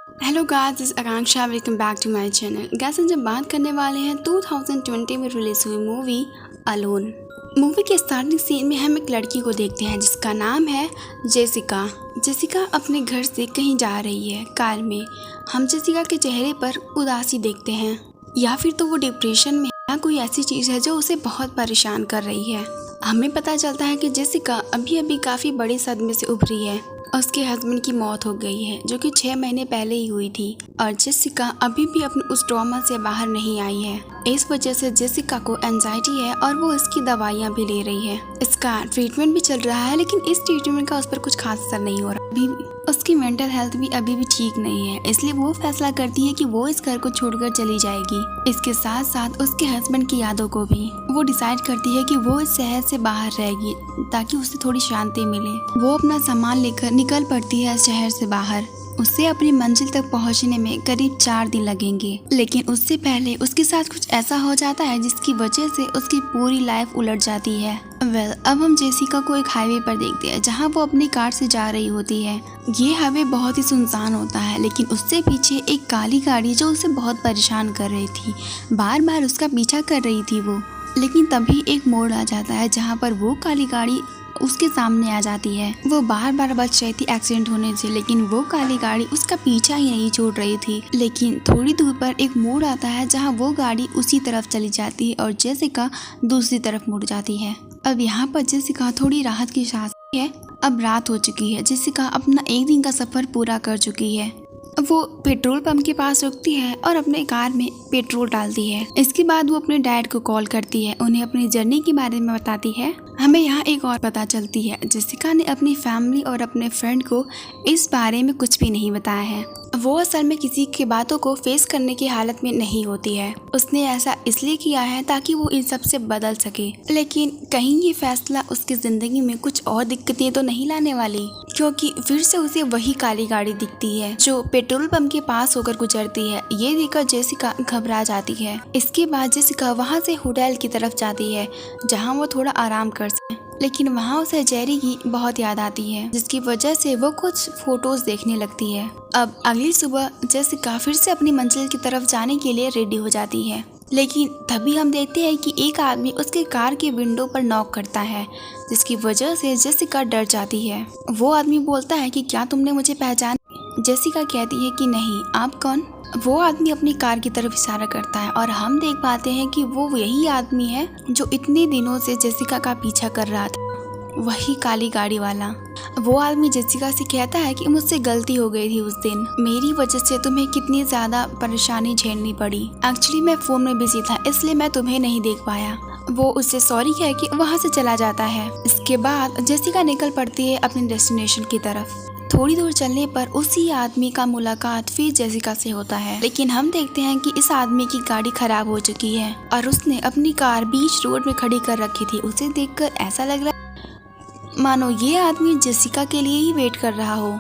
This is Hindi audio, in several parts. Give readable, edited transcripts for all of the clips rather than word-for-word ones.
Hello guys, this is Akanksha. Welcome back to my channel. Guys, आज हम बात करने वाले हैं 2020 में रिलीज हुई मूवी अलोन। मूवी के स्टार्टिंग सीन में हम एक लड़की को देखते हैं जिसका नाम है जेसिका। जेसिका अपने घर से कहीं जा रही है कार में। हम जेसिका के चेहरे पर उदासी देखते हैं, या फिर तो वो डिप्रेशन में है या कोई ऐसी चीज़ है जो उसे बहुत परेशान कर रही है। हमें पता चलता है कि जेसिका अभी अभी काफ़ी बड़े सदमे से उभरी है। उसके हस्बैंड की मौत हो गई है जो कि 6 महीने पहले ही हुई थी, और जेसिका अभी भी अपने उस ट्रॉमा से बाहर नहीं आई है। इस वजह से जेसिका को एंजाइटी है और वो इसकी दवाइयाँ भी ले रही है। इसका ट्रीटमेंट भी चल रहा है, लेकिन इस ट्रीटमेंट का उस पर कुछ खास असर नहीं हो रहा। अभी उसकी मेंटल हेल्थ भी अभी भी ठीक नहीं है, इसलिए वो फैसला करती है कि वो इस घर को छोड़कर चली जाएगी। इसके साथ साथ उसके हस्बैंड की यादों को भी वो डिसाइड करती है कि वो इस शहर से बाहर रहेगी ताकि उसे थोड़ी शांति मिले। वो अपना सामान लेकर निकल पड़ती है शहर से बाहर। उसे अपनी मंजिल तक पहुंचने में करीब 4 दिन लगेंगे, लेकिन उससे पहले उसके साथ कुछ ऐसा हो जाता है जिसकी वजह से उसकी पूरी लाइफ उलट जाती है। अब हम जेसिका को एक हाईवे पर देखते हैं जहां वो अपनी कार से जा रही होती है। ये हाईवे बहुत ही सुनसान होता है, लेकिन उससे पीछे एक काली गाड़ी जो उसे बहुत परेशान कर रही थी, बार बार उसका पीछा कर रही थी वो। लेकिन तभी एक मोड़ आ जाता है जहाँ पर वो काली गाड़ी उसके सामने आ जाती है। वो बार बार बच रही थी एक्सीडेंट होने से, लेकिन वो काली गाड़ी उसका पीछा ही नहीं छोड़ रही थी। लेकिन थोड़ी दूर पर एक मोड़ आता है जहाँ वो गाड़ी उसी तरफ चली जाती है और जेसिका दूसरी तरफ मुड़ जाती है। अब यहाँ पर जेसिका थोड़ी राहत की सांस है। अब रात हो चुकी है। जेसिका अपना एक दिन का सफर पूरा कर चुकी है। वो पेट्रोल पंप के पास रुकती है और अपने कार में पेट्रोल डालती है। इसके बाद वो अपने डैड को कॉल करती है, उन्हें अपनी जर्नी के बारे में बताती है। हमें यहाँ एक और पता चलती है, जेसिका ने अपनी फैमिली और अपने फ्रेंड को इस बारे में कुछ भी नहीं बताया है। वो असल में किसी की बातों को फेस करने की हालत में नहीं होती है। उसने ऐसा इसलिए किया है ताकि वो इन सब से बदल सके। लेकिन कहीं ये फैसला उसकी जिंदगी में कुछ और दिक्कतें तो नहीं लाने वाली, क्योंकि फिर से उसे वही काली गाड़ी दिखती है जो पेट्रोल पंप के पास होकर गुजरती है। ये देखकर जेसिका घबरा जाती है। इसके बाद जेसिका वहाँ से होटल की तरफ जाती है जहाँ वो थोड़ा आराम कर सके, लेकिन वहाँ उसे जेरी की बहुत याद आती है, जिसकी वजह से वो कुछ फोटोज देखने लगती है। अब अगली सुबह जेसिका फिर से अपनी मंजिल की तरफ जाने के लिए रेडी हो जाती है, लेकिन तभी हम देखते हैं कि एक आदमी उसके कार के विंडो पर नॉक करता है, जिसकी वजह से जेसिका डर जाती है। वो आदमी बोलता है कि क्या तुमने मुझे पहचाना? जेसिका कहती है कि नहीं, आप कौन? वो आदमी अपनी कार की तरफ इशारा करता है और हम देख पाते हैं कि वो यही आदमी है जो इतने दिनों से जेसिका का पीछा कर रहा था, वही काली गाड़ी वाला। वो आदमी जेसिका से कहता है कि मुझसे गलती हो गई थी उस दिन, मेरी वजह से तुम्हें कितनी ज्यादा परेशानी झेलनी पड़ी। एक्चुअली मैं फोन में बिजी था, इसलिए मैं तुम्हें नहीं देख पाया। वो उससे सॉरी कह के वहाँ से चला जाता है। इसके बाद जेसिका निकल पड़ती है अपने डेस्टिनेशन की तरफ। थोड़ी दूर चलने पर उसी आदमी का मुलाकात फिर जेसिका से होता है, लेकिन हम देखते हैं कि इस आदमी की गाड़ी खराब हो चुकी है और उसने अपनी कार बीच रोड में खड़ी कर रखी थी। उसे देखकर ऐसा लग रहा है मानो ये आदमी जेसिका के लिए ही वेट कर रहा हो।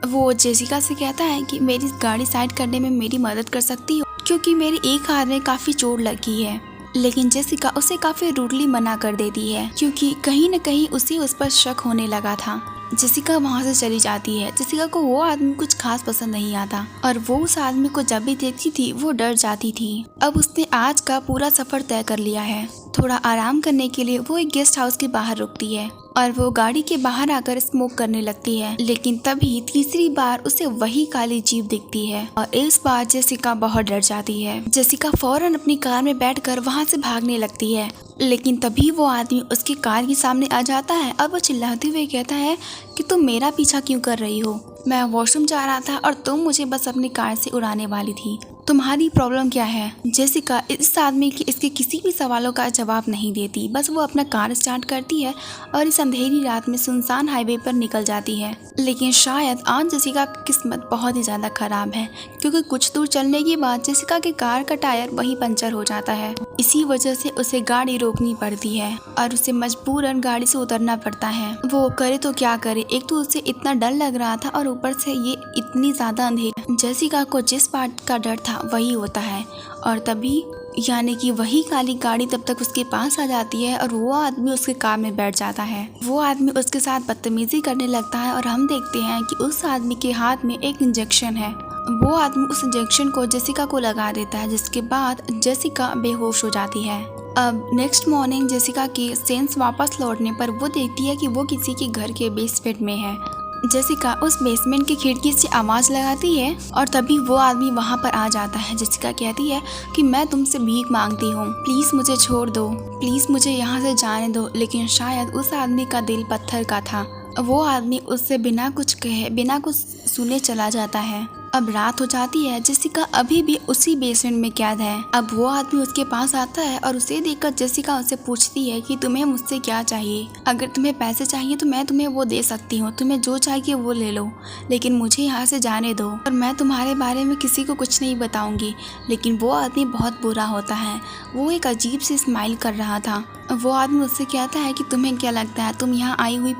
वो जेसिका से कहता है कि मेरी गाड़ी साइड करने में मेरी मदद कर सकती हो, क्योंकि मेरे एक हाथ में काफी चोट लगी है। लेकिन जेसिका उसे काफी रूडली मना कर देती है, क्योंकि कहीं न कहीं उसे उस पर शक होने लगा था। जेसिका वहाँ से चली जाती है। जेसिका को वो आदमी कुछ खास पसंद नहीं आता और वो उस आदमी को जब भी देखती थी वो डर जाती थी। अब उसने आज का पूरा सफर तय कर लिया है। थोड़ा आराम करने के लिए वो एक गेस्ट हाउस के बाहर रुकती है और वो गाड़ी के बाहर आकर स्मोक करने लगती है। लेकिन तभी तीसरी बार उसे वही काली जीप दिखती है और इस बार जेसिका बहुत डर जाती है। जेसिका फौरन अपनी कार में बैठकर वहाँ से भागने लगती है, लेकिन तभी वो आदमी उसकी कार के सामने आ जाता है और वो चिल्लाते हुए कहता है कि तुम मेरा पीछा क्यों कर रही हो? मैं वॉशरूम जा रहा था और तुम मुझे बस अपनी कार से उड़ाने वाली थी। तुम्हारी प्रॉब्लम क्या है? जेसिका इस आदमी की इसके किसी भी सवालों का जवाब नहीं देती, बस वो अपना कार स्टार्ट करती है और इस अंधेरी रात में सुनसान हाईवे पर निकल जाती है। लेकिन शायद आज जेसिका की किस्मत बहुत ही ज़्यादा खराब है, क्योंकि कुछ दूर चलने के बाद जेसिका के कार का टायर वहीं पंचर हो जाता है। इसी वजह से उसे गाड़ी रोकनी पड़ती है और उसे मजबूरन गाड़ी से उतरना पड़ता है। वो करे तो क्या करे, एक तो उसे इतना डर लग रहा था और ऊपर से ये इतनी ज़्यादा अंधेरी। जेसिका को जिस बात का डर था वही होता है और तभी यानी कि वही काली गाड़ी तब तक उसके पास आ जाती है और वो आदमी उसके कार में बैठ जाता है। वो आदमी उसके साथ बदतमीजी करने लगता है और हम देखते हैं कि उस आदमी के हाथ में एक इंजेक्शन है वो आदमी उस इंजेक्शन को जेसिका को लगा देता है, जिसके बाद जेसिका बेहोश हो जाती है। अब नेक्स्ट मॉर्निंग जेसिका की सेंस वापस लौटने पर वो देखती है कि वो किसी के घर के बेसमेंट में है। जेसिका उस बेसमेंट की खिड़की से आवाज़ लगाती है और तभी वो आदमी वहाँ पर आ जाता है। जेसिका कहती है कि मैं तुमसे भीख मांगती हूँ, प्लीज़ मुझे छोड़ दो, प्लीज़ मुझे यहाँ से जाने दो। लेकिन शायद उस आदमी का दिल पत्थर का था। वो आदमी उससे बिना कुछ कहे, बिना कुछ सुने चला जाता है। अब रात हो जाती है। जेसिका अभी भी उसी बेसमेंट में कैद है। अब वो आदमी उसके पास आता है और उसे देखकर जेसिका उससे पूछती है कि तुम्हें मुझसे क्या चाहिए। अगर तुम्हें पैसे चाहिए तो मैं तुम्हें वो दे सकती हूँ, तुम्हें जो चाहिए वो ले लो, लेकिन मुझे यहाँ से जाने दो और मैं तुम्हारे बारे में किसी को कुछ नहीं बताऊंगी। लेकिन वो आदमी बहुत बुरा होता है। वो एक अजीब सी स्माइल कर रहा था। वो आदमी उससे कहता है कि तुम्हें क्या लगता है तुम यहाँ आई हुई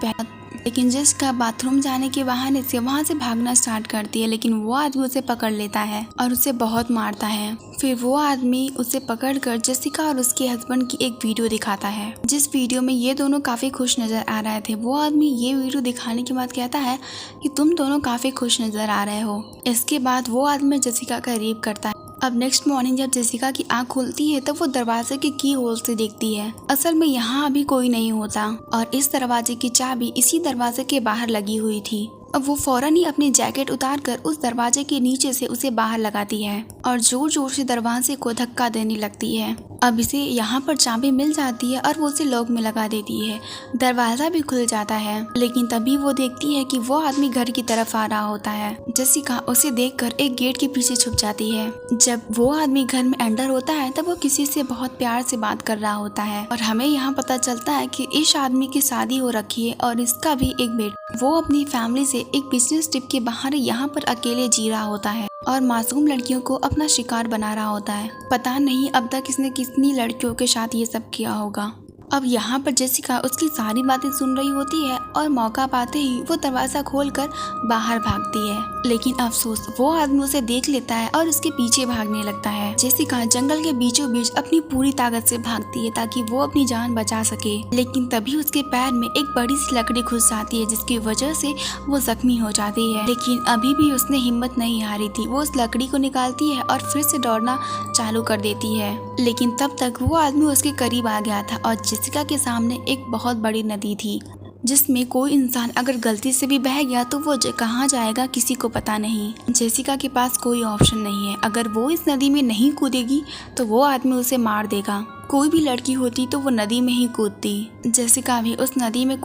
लेकिन जेसिका बाथरूम जाने के बहाने से वहाँ से भागना स्टार्ट करती है, लेकिन वो आदमी उसे पकड़ लेता है और उसे बहुत मारता है। फिर वो आदमी उसे पकड़कर जेसिका और उसके हस्बैंड की एक वीडियो दिखाता है, जिस वीडियो में ये दोनों काफ़ी खुश नज़र आ रहे थे। वो आदमी ये वीडियो दिखाने के बाद कहता है कि तुम दोनों काफ़ी खुश नज़र आ रहे हो। इसके बाद वो आदमी जेसिका का रेप करता है। अब नेक्स्ट मॉर्निंग जब जेसिका की आंख खुलती है तो वो दरवाजे के की होल से देखती है। असल में यहाँ अभी कोई नहीं होता और इस दरवाजे की चाबी इसी दरवाजे के बाहर लगी हुई थी। अब वो फौरन ही अपनी जैकेट उतारकर उस दरवाजे के नीचे से उसे बाहर लगाती है और जोर जोर से दरवाजे को धक्का देने लगती है। अब इसे यहाँ पर चाबी मिल जाती है और वो उसे लॉक में लगा देती है। दरवाजा भी खुल जाता है, लेकिन तभी वो देखती है कि वो आदमी घर की तरफ आ रहा होता है। जेसिका उसे देखकर एक गेट के पीछे छुप जाती है। जब वो आदमी घर में एंटर होता है तब वो किसी से बहुत प्यार से बात कर रहा होता है और हमें यहाँ पता चलता है कि इस आदमी की शादी हो रखी है और इसका भी एक बेटा। वो अपनी फैमिली से एक बिजनेस ट्रिप के बाहर यहाँ पर अकेले जी रहा होता है और मासूम लड़कियों को अपना शिकार बना रहा होता है। पता नहीं अब तक इसने कितनी लड़कियों के साथ ये सब किया होगा। अब यहाँ पर जेसिका उसकी सारी बातें सुन रही होती है और मौका पाते ही वो दरवाजा खोलकर बाहर भागती है, लेकिन अफसोस वो आदमी उसे देख लेता है और उसके पीछे भागने लगता है। जेसिका जंगल के बीचों बीच अपनी पूरी ताकत से भागती है ताकि वो अपनी जान बचा सके, लेकिन तभी उसके पैर में एक बड़ी सी लकड़ी घुस जाती है जिसकी वजह से वो जख्मी हो जाती है। लेकिन अभी भी उसने हिम्मत नहीं हारी थी। वो उस लकड़ी को निकालती है और फिर से दौड़ना चालू कर देती है, लेकिन तब तक वो आदमी उसके करीब आ गया था और जेसिका के सामने एक बहुत बड़ी नदी थी जिसमें कोई इंसान अगर गलती से भी बह गया तो वो कहाँ जाएगा किसी को पता नहीं। जेसिका के पास कोई ऑप्शन नहीं है। अगर वो इस नदी में नहीं कूदेगी तो वो आदमी उसे मार देगा। कोई भी लड़की होती तो वो नदी में ही कूदती। जेसिका भी उस नदी में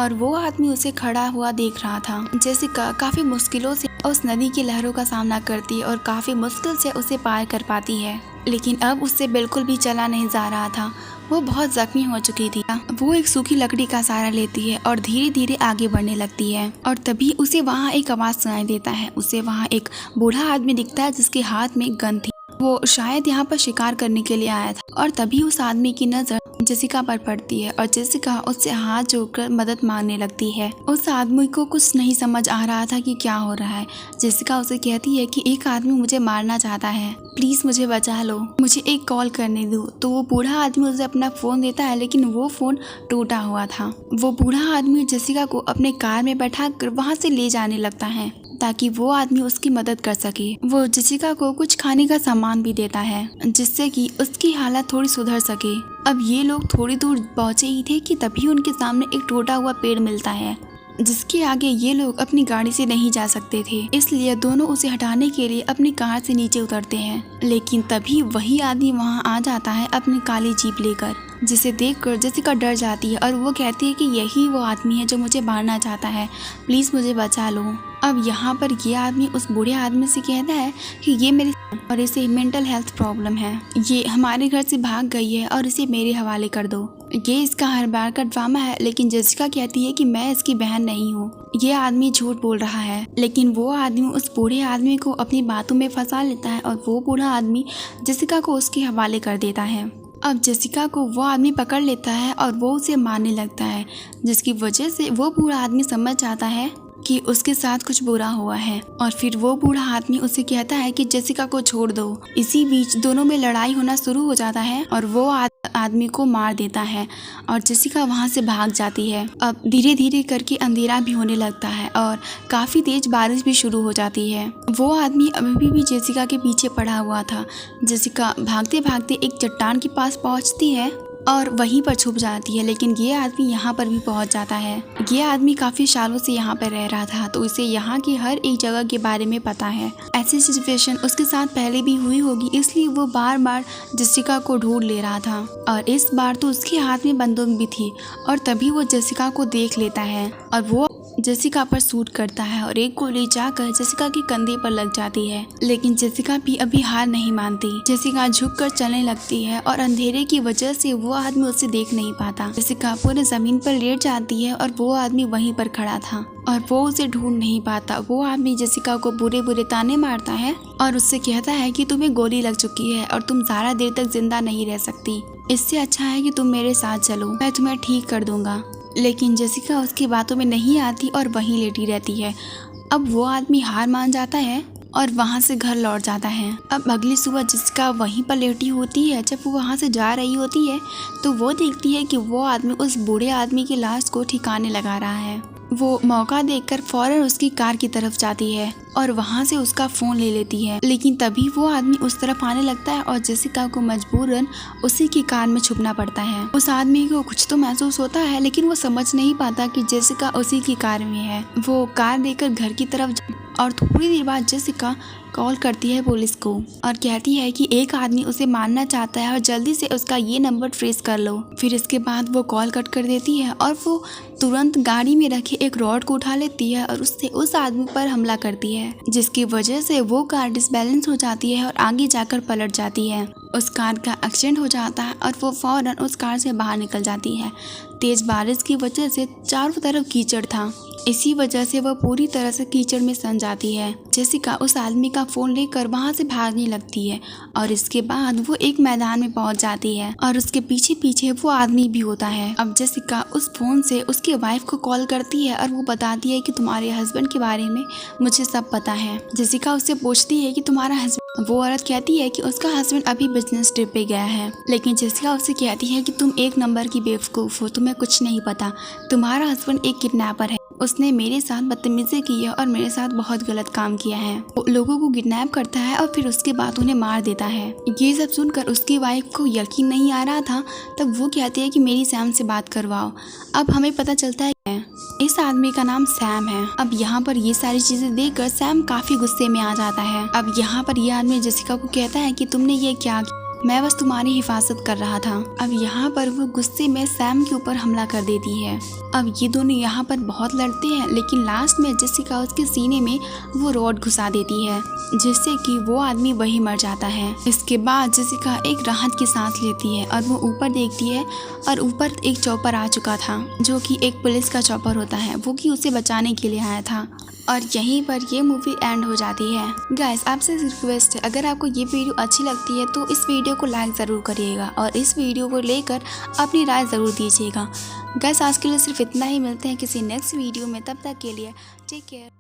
और वो आदमी उसे खड़ा हुआ देख रहा था। जेसिका काफी मुश्किलों से उस नदी की लहरों का सामना करती है और काफी मुश्किल से उसे पार कर पाती है, लेकिन अब उससे बिल्कुल भी चला नहीं जा रहा था। वो बहुत जख्मी हो चुकी थी। वो एक सूखी लकड़ी का सहारा लेती है और धीरे धीरे आगे बढ़ने लगती है और तभी उसे वहाँ एक आवाज सुनाई देता है। उसे वहाँ एक बूढ़ा आदमी दिखता है जिसके हाथ में गन थी। वो शायद यहाँ पर शिकार करने के लिए आया था और तभी उस आदमी की नजर जेसिका पर पड़ती है और जेसिका उससे हाथ जोड़कर मदद मांगने लगती है। उस आदमी को कुछ नहीं समझ आ रहा था कि क्या हो रहा है। जेसिका उसे कहती है कि एक आदमी मुझे मारना चाहता है, प्लीज मुझे बचा लो, मुझे एक कॉल करने दो। तो वो बूढ़ा आदमी उसे अपना फोन देता है, लेकिन वो फोन टूटा हुआ था। वो बूढ़ा आदमी जेसिका को अपने कार में बैठा कर वहाँ से ले जाने लगता है ताकि वो आदमी उसकी मदद कर सके। वो जेसिका को कुछ खाने का सामान भी देता है जिससे कि उसकी हालत थोड़ी सुधर सके। अब ये लोग थोड़ी दूर पहुंचे ही थे कि तभी उनके सामने एक टूटा हुआ पेड़ मिलता है जिसके आगे ये लोग अपनी गाड़ी से नहीं जा सकते थे, इसलिए दोनों उसे हटाने के लिए अपनी कार से नीचे उतरते हैं। लेकिन तभी वही आदमी वहां आ जाता है अपनी काली जीप लेकर, जिसे देखकर जेसिका डर जाती है और वो कहती है कि यही वो आदमी है जो मुझे मारना चाहता है, प्लीज मुझे बचा लो। अब यहाँ पर ये आदमी उस बूढ़े आदमी से कहता है कि ये मेरी और इसे मेंटल हेल्थ प्रॉब्लम है, ये हमारे घर से भाग गई है और इसे मेरे हवाले कर दो। ये इसका हर बार का ड्रामा है, लेकिन जेसिका कहती है कि मैं इसकी बहन नहीं हूँ, ये आदमी झूठ बोल रहा है। लेकिन वो आदमी उस बूढ़े आदमी को अपनी बातों में फंसा लेता है और वो बूढ़ा आदमी जेसिका को उसके हवाले कर देता है। अब जेसिका को वो आदमी पकड़ लेता है और वो उसे मारने लगता है, जिसकी वजह से वो बूढ़ा आदमी समझ जाता है कि कि उसके साथ कुछ बुरा हुआ है। और फिर वो बूढ़ा आदमी उसे कहता है कि जेसिका को छोड़ दो। इसी बीच दोनों में लड़ाई होना शुरू हो जाता है और वो आदमी को मार देता है और जेसिका वहाँ से भाग जाती है। अब धीरे धीरे करके अंधेरा भी होने लगता है और काफी तेज बारिश भी शुरू हो जाती है। वो आदमी अभी भी जेसिका के पीछे पड़ा हुआ था। जेसिका भागते भागते एक चट्टान के पास पहुँचती है और वहीं पर छुप जाती है, लेकिन ये आदमी यहाँ पर भी पहुँच जाता है। ये आदमी काफ़ी सालों से यहाँ पर रह रहा था, तो उसे यहाँ की हर एक जगह के बारे में पता है। ऐसी सिचुएशन उसके साथ पहले भी हुई होगी, इसलिए वो बार बार जेसिका को ढूंढ ले रहा था। और इस बार तो उसके हाथ में बंदूक भी थी और तभी वो जेसिका को देख लेता है और वो जेसिका पर शूट करता है और एक गोली जाकर जेसिका के कंधे पर लग जाती है। लेकिन जेसिका भी अभी हार नहीं मानती। जेसिका झुककर चलने लगती है और अंधेरे की वजह से वो आदमी उसे देख नहीं पाता। जेसिका पूरे जमीन पर लेट जाती है और वो आदमी वहीं पर खड़ा था और वो उसे ढूंढ नहीं पाता। वो आदमी जेसिका को बुरे बुरे ताने मारता है और उससे कहता है कि तुम्हें गोली लग चुकी है और तुम ज़्यादा देर तक जिंदा नहीं रह सकती। इससे अच्छा है कि तुम मेरे साथ चलो, मैं तुम्हें ठीक कर दूंगा। लेकिन जेसिका उसकी बातों में नहीं आती और वहीं लेटी रहती है। अब वो आदमी हार मान जाता है और वहाँ से घर लौट जाता है। अब अगली सुबह जेसिका वहीं पर लेटी होती है। जब वो वहाँ से जा रही होती है तो वो देखती है कि वो आदमी उस बूढ़े आदमी की लाश को ठिकाने लगा रहा है। वो मौका देखकर फौरन उसकी कार की तरफ जाती है और वहाँ से उसका फोन ले लेती है। लेकिन तभी वो आदमी उस तरफ आने लगता है और जेसिका को मजबूरन उसी की कार में छुपना पड़ता है। उस आदमी को कुछ तो महसूस होता है, लेकिन वो समझ नहीं पाता कि जेसिका उसी की कार में है। वो कार देकर घर की तरफ और थोड़ी देर बाद जेसिका कॉल करती है पुलिस को और कहती है कि एक आदमी उसे मारना चाहता है और जल्दी से उसका ये नंबर ट्रेस कर लो। फिर इसके बाद वो कॉल कट कर देती है और वो तुरंत गाड़ी में रखे एक रॉड को उठा लेती है और उससे उस आदमी पर हमला करती है, जिसकी वजह से वो कार डिसबैलेंस हो जाती है और आगे जाकर पलट जाती है। उस कार का एक्सीडेंट हो जाता है और वो फौरन उस कार से बाहर निकल जाती है। तेज बारिश की वजह से चारों तरफ कीचड़ था, इसी वजह से वह पूरी तरह से कीचड़ में सन जाती है। जेसिका उस आदमी का फोन लेकर वहां से भागने लगती है और इसके बाद वो एक मैदान में पहुंच जाती है और उसके पीछे पीछे वो आदमी भी होता है। अब जेसिका उस फोन से उसकी वाइफ को कॉल करती है और वो बताती है कि तुम्हारे हस्बैंड के बारे में मुझे सब पता है। जेसिका उससे पूछती है कि तुम्हारा हस्बैंड, वो औरत कहती है कि उसका हस्बैंड अभी बिजनेस ट्रिप पे गया है। लेकिन जेसिका उससे कहती है कि तुम एक नंबर की बेवकूफ हो, तुम्हें कुछ नहीं पता, तुम्हारा हस्बैंड एक किडनैपर है, उसने मेरे साथ बदतमीजी की है और मेरे साथ बहुत गलत काम किया है। वो लोगों को किडनैप करता है और फिर उसके बाद उन्हें मार देता है। ये सब सुनकर उसकी वाइफ को यकीन नहीं आ रहा था। तब वो कहती है कि मेरी सैम से बात करवाओ। अब हमें पता चलता है इस आदमी का नाम सैम है। अब यहाँ पर ये सारी चीजें देखकर सैम काफी गुस्से में आ जाता है। अब यहाँ पर ये आदमी जेसिका को कहता है कि तुमने ये क्या किया, मैं बस तुम्हारी हिफाजत कर रहा था। अब यहाँ पर वो गुस्से में सैम के ऊपर हमला कर देती है। अब ये दोनों यहाँ पर बहुत लड़ते हैं, लेकिन लास्ट में जेसिका उसके सीने में वो रॉड घुसा देती है, जिससे कि वो आदमी वही मर जाता है। इसके बाद जेसिका एक राहत की सांस लेती है और वो ऊपर देखती है और ऊपर एक चॉपर आ चुका था, जो कि एक पुलिस का चॉपर होता है, वो कि उसे बचाने के लिए आया था। और यहीं पर ये मूवी एंड हो जाती है। गाइस, आपसे रिक्वेस्ट है, अगर आपको ये वीडियो अच्छी लगती है तो इस वीडियो को लाइक ज़रूर करिएगा और इस वीडियो को लेकर अपनी राय ज़रूर दीजिएगा। गाइस, आज के लिए सिर्फ इतना ही। मिलते हैं किसी नेक्स्ट वीडियो में, तब तक के लिए टेक केयर।